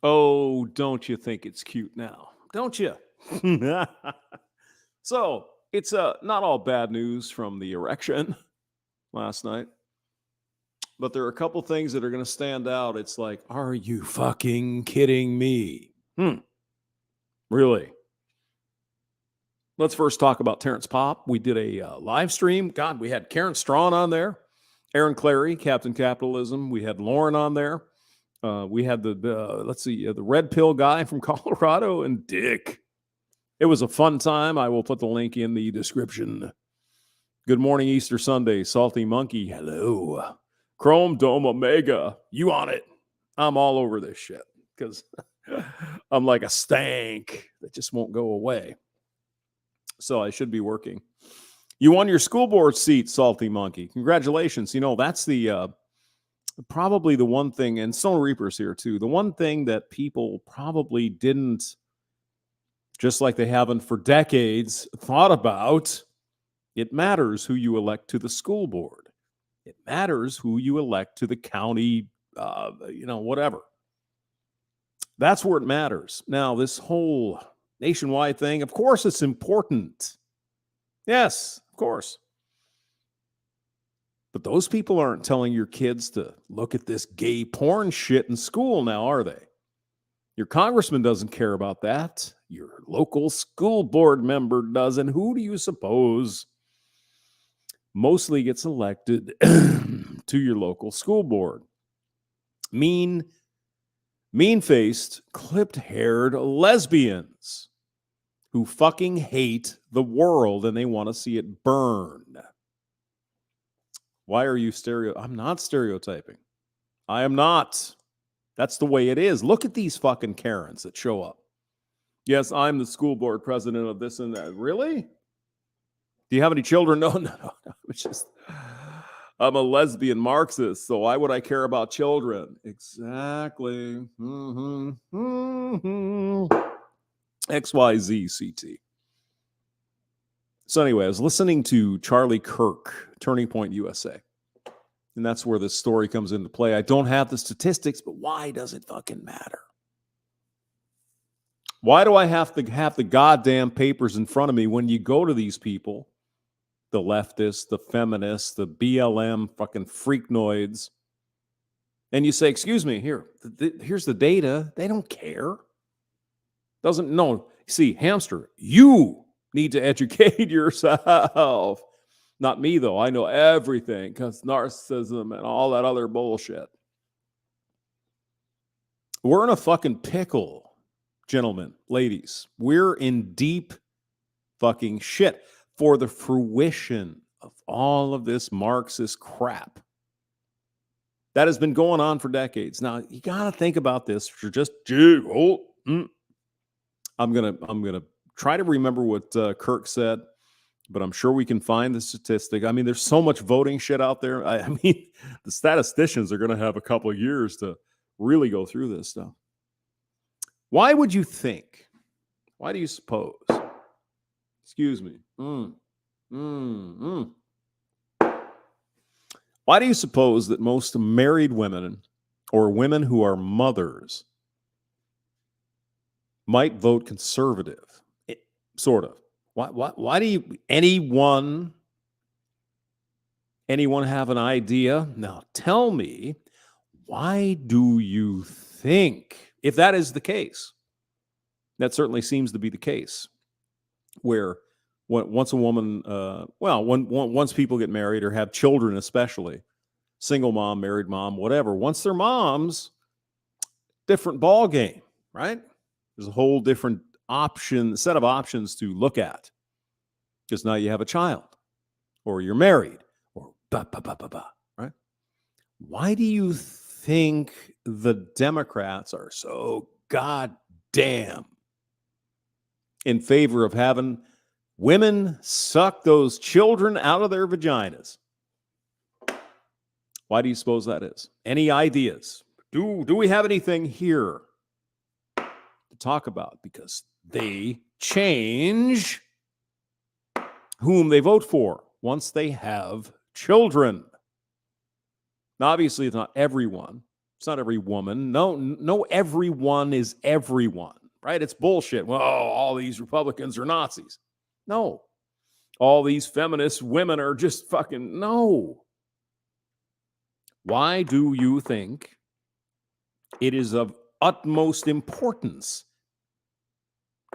Oh, don't you think it's cute now? Don't you? So, it's not all bad news from the erection last night, but there are a couple things that are going to stand out. It's like, are you fucking kidding me? Really? Let's first talk about Terrence Popp. We did a live stream. God, we had Karen Strawn on there, Aaron Clary, Captain Capitalism. We had Lauren on there. We had the red pill guy from Colorado and Dick. It was a fun time. I will put the link in the description. Good morning, Easter Sunday. Salty Monkey, hello. Chrome Dome Omega, you on it. I'm all over this shit because I'm like a stank that just won't go away. So I should be working. You won your school board seat, Salty Monkey. Congratulations. You know, that's the probably the one thing, and Stone Reaper's here too, the one thing that people probably didn't, just like they haven't for decades, thought about. It matters who you elect to the school board. It matters who you elect to the county, whatever. That's where it matters. Now, this whole nationwide thing, of course it's important. Yes, of course. But those people aren't telling your kids to look at this gay porn shit in school now, are they? Your congressman doesn't care about that. Your local school board member does. And who do you suppose mostly gets elected to your local school board? Mean-faced, clipped-haired lesbians who fucking hate the world and they want to see it burn. Why are you I'm not stereotyping. I am not. That's the way it is. Look at these fucking Karens that show up. Yes, I'm the school board president of this and that. Really? Do you have any children? No. I'm a lesbian Marxist, so why would I care about children? Exactly. XYZCT. So anyway, I was listening to Charlie Kirk, Turning Point USA. And that's where this story comes into play. I don't have the statistics, but why does it fucking matter? Why do I have to have the goddamn papers in front of me when you go to these people, the leftists, the feminists, the BLM fucking freaknoids, and you say, excuse me, here's the data. They don't care. See, hamster, you need to educate yourself. Not me, though. I know everything because narcissism and all that other bullshit. We're in a fucking pickle, gentlemen, ladies. We're in deep fucking shit for the fruition of all of this Marxist crap that has been going on for decades. Now, you got to think about this. You're just, I'm gonna try to remember what Kirk said, but I'm sure we can find the statistic. I mean, there's so much voting shit out there. I mean, the statisticians are going to have a couple of years to really go through this stuff. Why would you think? Why do you suppose? Excuse me. Why do you suppose that most married women or women who are mothers might vote conservative? Sort of. Why do anyone have an idea? Now tell me, why do you think, if that is the case, that certainly seems to be the case, where once a woman, once people get married or have children, especially single mom, married mom, whatever, once they're moms, different ball game, right? There's a whole different set of options to look at because now you have a child or you're married or right? Why do you think the Democrats are so goddamn in favor of having women suck those children out of their vaginas? Why do you suppose that is? Any ideas? Do we have anything here to talk about? Because they change whom they vote for once they have children. Now, obviously, it's not everyone. It's not every woman. No, everyone is everyone, right? It's bullshit. Well, all these Republicans are Nazis. No. All these feminist women are just fucking, no. Why do you think it is of utmost importance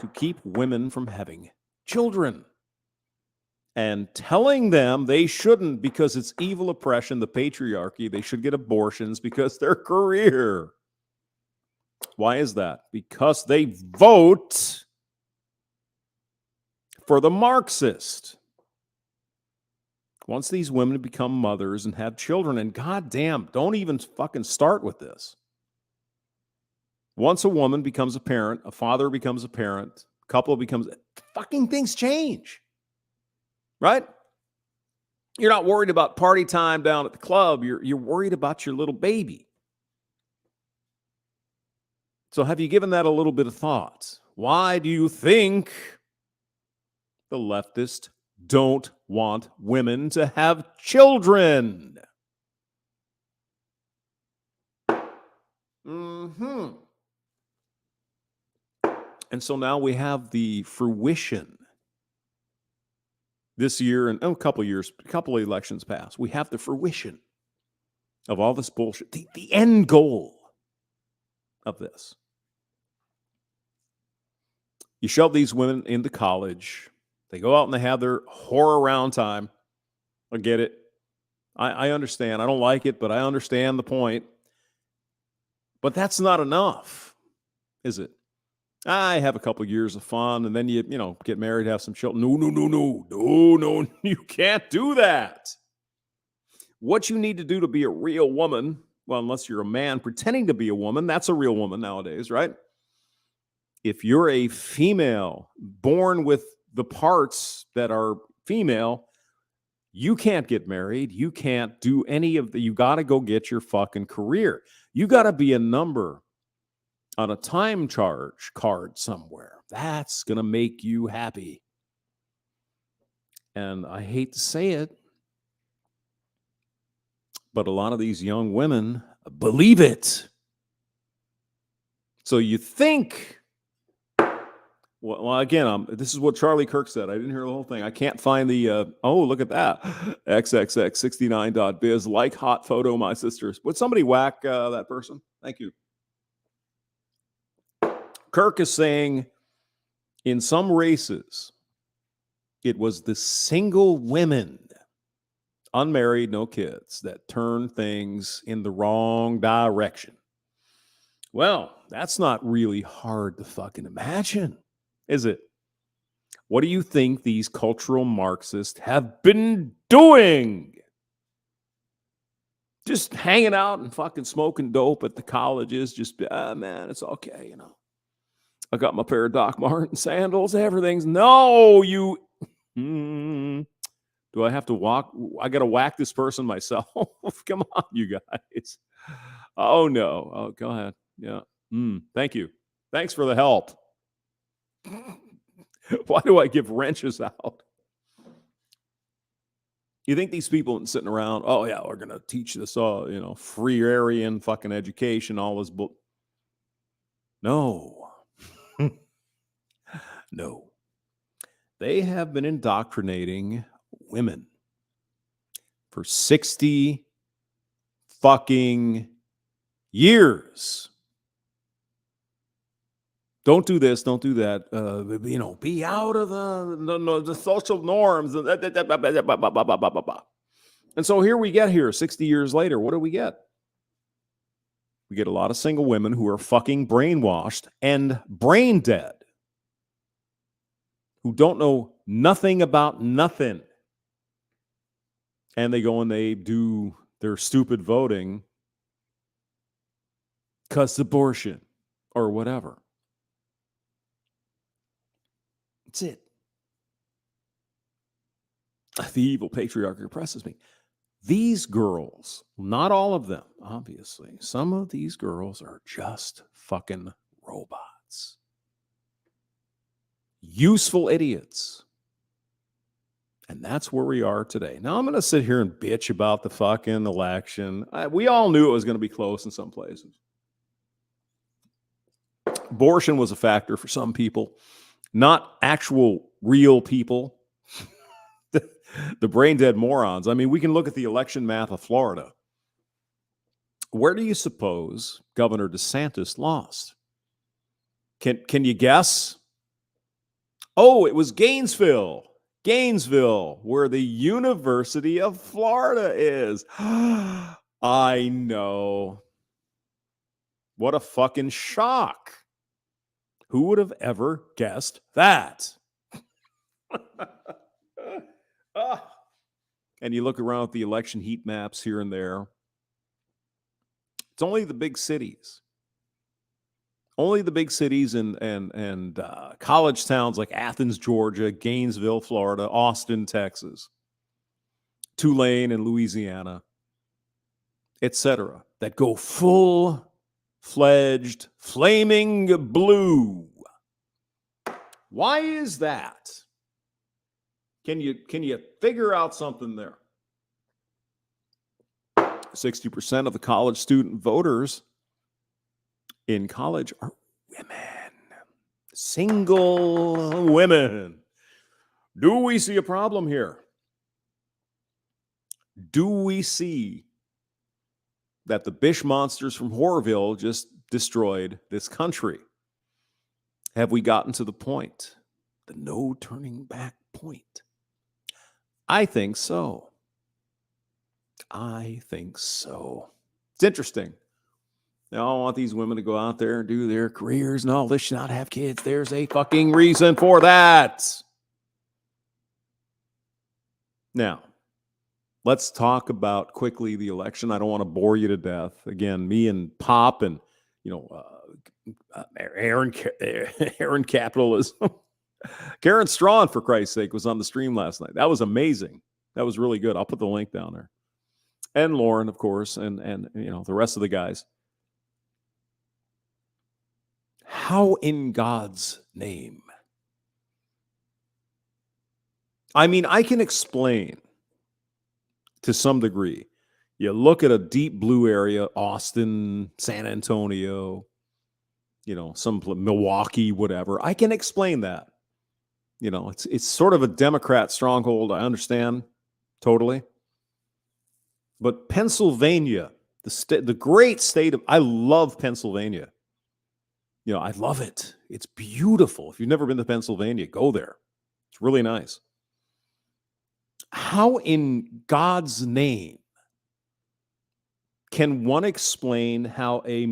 to keep women from having children and telling them they shouldn't because it's evil oppression, the patriarchy, they should get abortions because their career? Why is that? Because they vote for the Marxist. Once these women become mothers and have children, and goddamn, don't even fucking start with this. Once a woman becomes a parent, a father becomes a parent, a couple becomes, fucking things change. Right? You're not worried about party time down at the club. You're worried about your little baby. So have you given that a little bit of thought? Why do you think the leftists don't want women to have children? And so now we have the fruition this year, and a couple of elections passed. We have the fruition of all this bullshit, the end goal of this. You shove these women into college. They go out and they have their whore around time. I get it. I understand. I don't like it, but I understand the point. But that's not enough, is it? I have a couple of years of fun, and then you get married, have some children. No, you can't do that. What you need to do to be a real woman, well, unless you're a man pretending to be a woman, that's a real woman nowadays, right? If you're a female born with the parts that are female, you can't get married. You can't do any of the, you got to go get your fucking career. You got to be a number on a time charge card somewhere. That's going to make you happy. And I hate to say it, but a lot of these young women believe it. So you think, well, again, this is what Charlie Kirk said. I didn't hear the whole thing. I can't find the, oh, look at that. XXX69.biz, like hot photo, my sisters. Would somebody whack that person? Thank you. Kirk is saying in some races, it was the single women, unmarried, no kids, that turn things in the wrong direction. Well, that's not really hard to fucking imagine, is it? What do you think these cultural Marxists have been doing? Just hanging out and fucking smoking dope at the colleges. Just, man, it's okay, I got my pair of Doc Marten sandals. Everything's, no, you... Do I have to walk? I got to whack this person myself. Come on, you guys. Oh, no. Oh, go ahead. Yeah. Thank you. Thanks for the help. Why do I give wrenches out? You think these people sitting around, oh, yeah, we're going to teach this, free Aryan fucking education, all this book. No. No. They have been indoctrinating women for 60 fucking years. Don't do this, don't do that. Be out of the social norms. And so here we get 60 years later. What do we get? We get a lot of single women who are fucking brainwashed and brain dead, who don't know nothing about nothing. And they go and they do their stupid voting because abortion or whatever. That's it. The evil patriarchy oppresses me. These girls, not all of them, obviously, some of these girls are just fucking robots. Useful idiots. And that's where we are today. Now I'm going to sit here and bitch about the fucking election. We all knew it was going to be close in some places. Abortion was a factor for some people, not actual real people. The brain dead morons. I mean, we can look at the election math of Florida. Where do you suppose Governor DeSantis lost? Can you guess? Oh, it was Gainesville, where the University of Florida is. I know. What a fucking shock. Who would have ever guessed that? And you look around at the election heat maps here and there. It's only the big cities. Only the big cities and college towns like Athens, Georgia, Gainesville, Florida, Austin, Texas, Tulane in Louisiana, etc., that go full-fledged flaming blue. Why is that? Can you figure out something there? 60% of the college student voters in college are women. Single women. Do we see a problem here? Do we see that the Bish monsters from Whoreville just destroyed this country? Have we gotten to the point? The no turning back point? I think so. I think so. It's interesting. Now, I want these women to go out there and do their careers and all this, should not have kids. There's a fucking reason for that. Now, let's talk about quickly the election. I don't want to bore you to death. Again, me and Pop and, Aaron Capitalism. Karen Strawn, for Christ's sake, was on the stream last night. That was amazing. That was really good. I'll put the link down there. And Lauren, of course, and the rest of the guys. How in God's name? I mean, I can explain to some degree. You look at a deep blue area, Austin, San Antonio, some Milwaukee, whatever. I can explain that. It's sort of a Democrat stronghold. I understand totally. But Pennsylvania, the great state of, I love Pennsylvania. I love it. It's beautiful. If you've never been to Pennsylvania, go there. It's really nice. How in God's name can one explain how I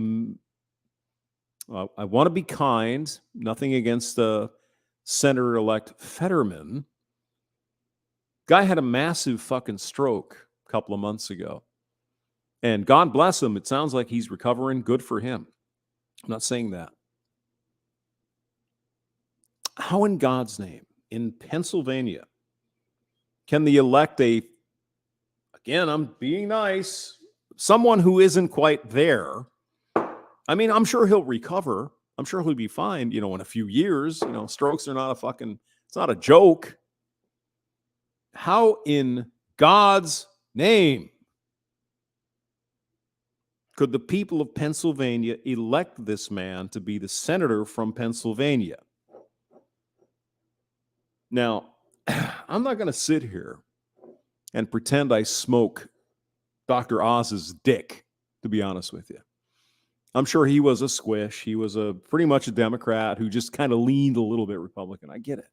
want to be kind, nothing against Senator-elect Fetterman. Guy had a massive fucking stroke a couple of months ago. And God bless him. It sounds like he's recovering. Good for him. I'm not saying that. How in God's name, in Pennsylvania, can they elect again, I'm being nice, someone who isn't quite there? I mean, I'm sure he'll recover. I'm sure he'll be fine, in a few years. Strokes are not it's not a joke. How in God's name could the people of Pennsylvania elect this man to be the senator from Pennsylvania? Now, I'm not going to sit here and pretend I smoke Dr. Oz's dick, to be honest with you. I'm sure he was a squish. He was pretty much a Democrat who just kind of leaned a little bit Republican. I get it.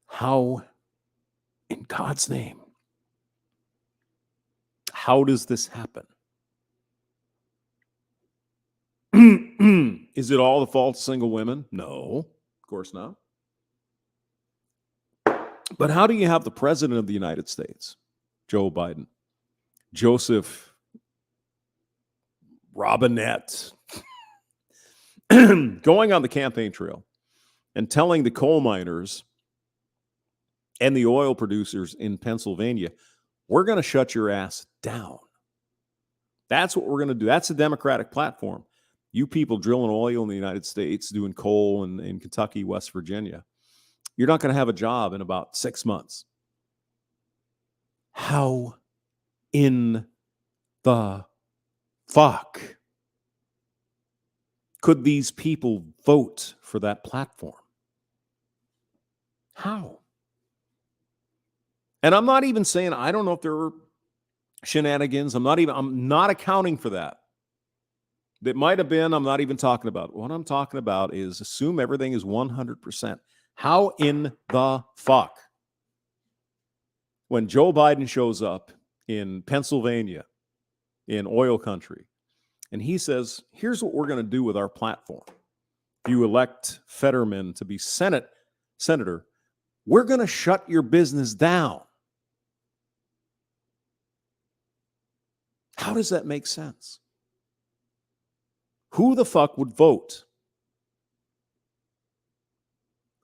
How in God's name? How does this happen? Is it all the fault of single women? No, of course not. But how do you have the president of the United States, Joe Biden, Joseph Robinette, going on the campaign trail and telling the coal miners and the oil producers in Pennsylvania, we're going to shut your ass down. That's what we're going to do. That's a Democratic platform. You people drilling oil in the United States, doing coal in Kentucky, West Virginia, you're not going to have a job in about 6 months. How in the fuck could these people vote for that platform? How? And I'm not even saying, I don't know if there were shenanigans. I'm not accounting for that. That might have been, I'm not even talking about. What I'm talking about is assume everything is 100%. How in the fuck? When Joe Biden shows up in Pennsylvania, in oil country, and he says, here's what we're going to do with our platform. If you elect Fetterman to be senator, we're going to shut your business down. How does that make sense? Who the fuck would vote?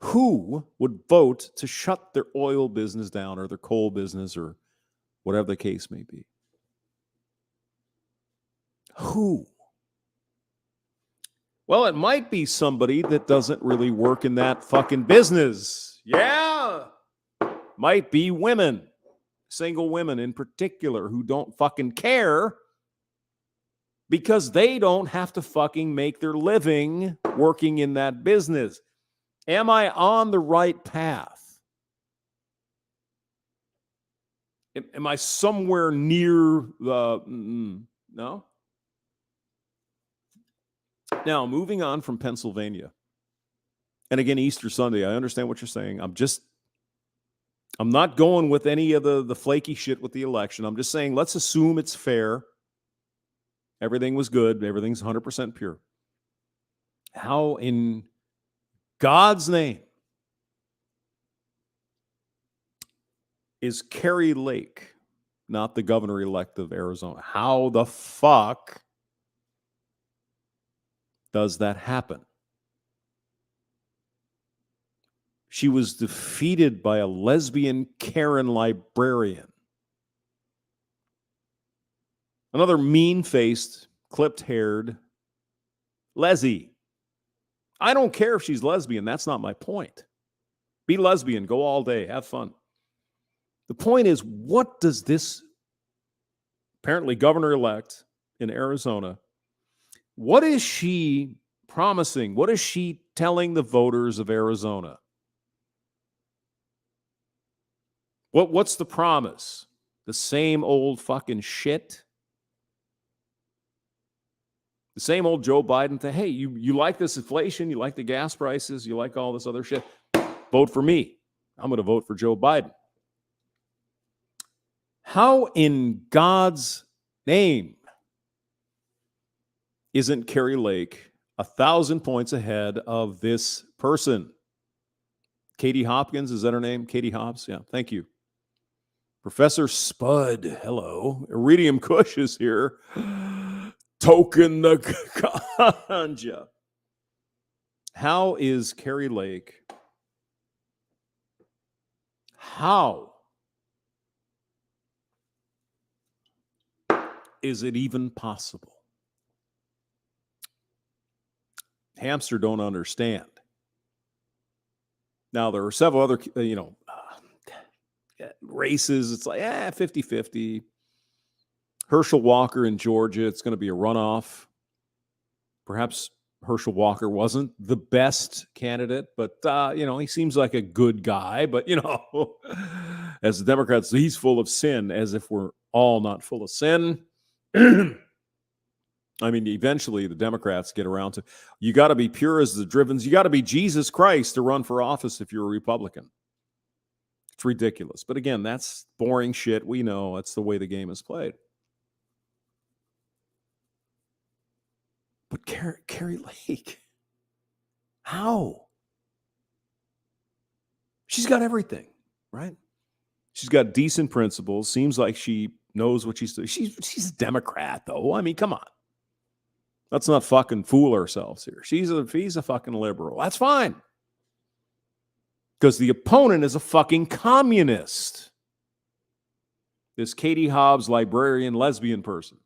Who would vote to shut their oil business down or their coal business or whatever the case may be? Who? Well, it might be somebody that doesn't really work in that fucking business. Yeah. Might be women, single women in particular, who don't fucking care because they don't have to fucking make their living working in that business. Am I on the right path? Am I somewhere near the... No? Now, moving on from Pennsylvania. And again, Easter Sunday, I understand what you're saying. I'm not going with any of the flaky shit with the election. I'm just saying, let's assume it's fair. Everything was good. Everything's 100% pure. How in God's name is Kerry Lake not the governor-elect of Arizona? How the fuck does that happen? She was defeated by a lesbian Karen librarian. Another mean-faced, clipped-haired Leslie. I don't care if she's lesbian. That's not my point. Be lesbian. Go all day. Have fun. The point is, what does this apparently governor-elect in Arizona, what is she promising? What is she telling the voters of Arizona? What's the promise? The same old fucking shit? The same old Joe Biden thing. Hey, you like this inflation? You like the gas prices? You like all this other shit? Vote for me. I'm going to vote for Joe Biden. How in God's name isn't Kerry Lake 1,000 points ahead of this person? Katie Hopkins, is that her name? Katie Hobbs? Yeah, thank you. Professor Spud, hello. Iridium Kush is here. Token the ganja. How is Kerry Lake? How is it even possible? Hamster don't understand. Now, there are several other, races. It's like, 50-50. Herschel Walker in Georgia, it's going to be a runoff. Perhaps Herschel Walker wasn't the best candidate, but, he seems like a good guy. But, as the Democrats, he's full of sin, as if we're all not full of sin. I mean, eventually the Democrats get around to, you got to be pure as the drivens. You got to be Jesus Christ to run for office if you're a Republican. It's ridiculous. But again, that's boring shit. We know that's the way the game is played. But Kerry Lake, how? She's got everything, right? She's got decent principles. Seems like she knows what she's doing. She's a Democrat, though. I mean, come on. Let's not fucking fool ourselves here. She's a fucking liberal. That's fine. Because the opponent is a fucking communist. This Katie Hobbs librarian lesbian person.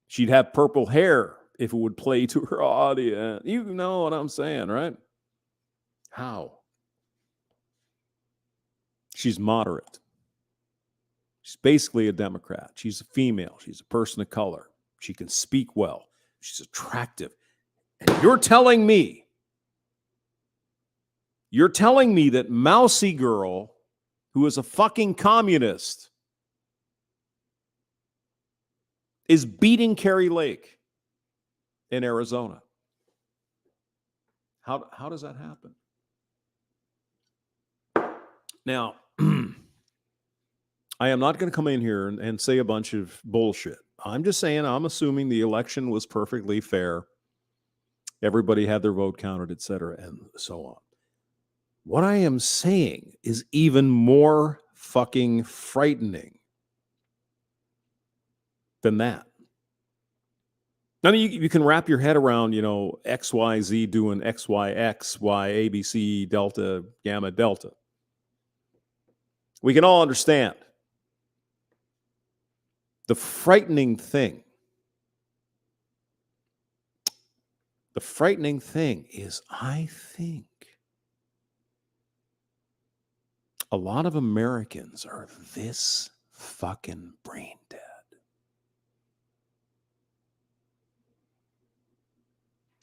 She'd have purple hair if it would play to her audience. You know what I'm saying, right? How? She's moderate. She's basically a Democrat. She's a female. She's a person of color. She can speak well. She's attractive. And you're telling me that Mousy Girl, who is a fucking communist, is beating Kari Lake in Arizona. How does that happen? Now, I am not going to come in here and say a bunch of bullshit. I'm just saying, I'm assuming the election was perfectly fair. Everybody had their vote counted, et cetera, and so on. What I am saying is even more fucking frightening than that. I mean, you can wrap your head around, X, Y, Z doing X, Y, X, Y, A, B, C, Delta, Gamma, Delta. We can all understand. The frightening thing is, I think a lot of Americans are this fucking brain dead.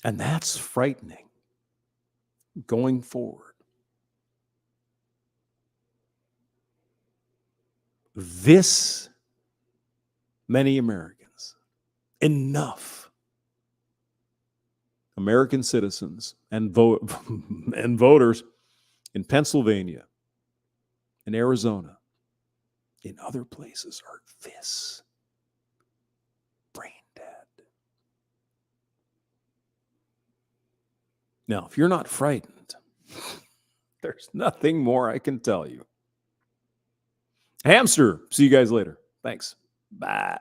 And that's frightening going forward. This many Americans, enough American citizens and voters in Pennsylvania, in Arizona, in other places are this brain dead. Now, if you're not frightened, there's nothing more I can tell you. Hamster, see you guys later. Thanks. Bye.